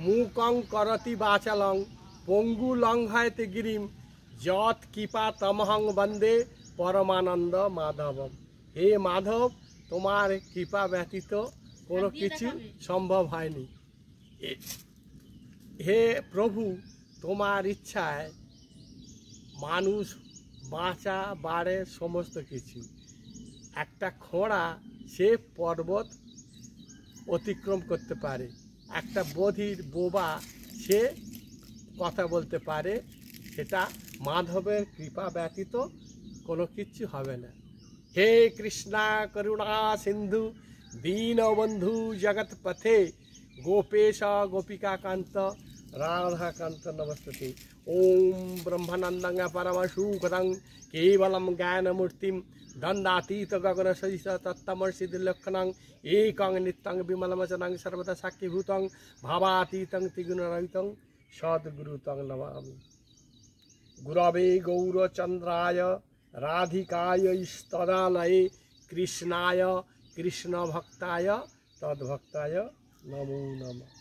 मूकं करति वाचालं पंगु लंघयते गिरिम यत् कृपा तमहं वंदे परमानंद माधवम। हे माधव, তোমার কৃপা ব্যতীত কোনো কিছু সম্ভব হয়নি। হে প্রভু, তোমার ইচ্ছায় মানুষ বাঁচা বাড়ে সমস্ত কিছু। একটা খোঁড়া সে পর্বত অতিক্রম করতে পারে, একটা বধির বোবা সে কথা বলতে পারে। সেটা মাধবের কৃপা ব্যতীত কোনো কিছু হবে না। हे कृष्णा करुणा सिंधु दीनबंधु जगत पथे गोपेश गोपिका कांत राधा कांत नमस्ते। ओम ब्रह्मानंदं परमसुखदं केवलं ज्ञानमूर्तिं दंडातीत गगन सहित तत्तमर्षिदिलक्षणं एकं नित्यं विमलमचनं सर्वदा साक्षीभूतं भावातीतं त्रिगुणरहितं सद्गुरुतं नमामि। गुरवे गौरचंद्राय राधिकाय स्तदालये कृष्णाय कृष्ण भक्ताय तद्भक्ताय नमो नमः।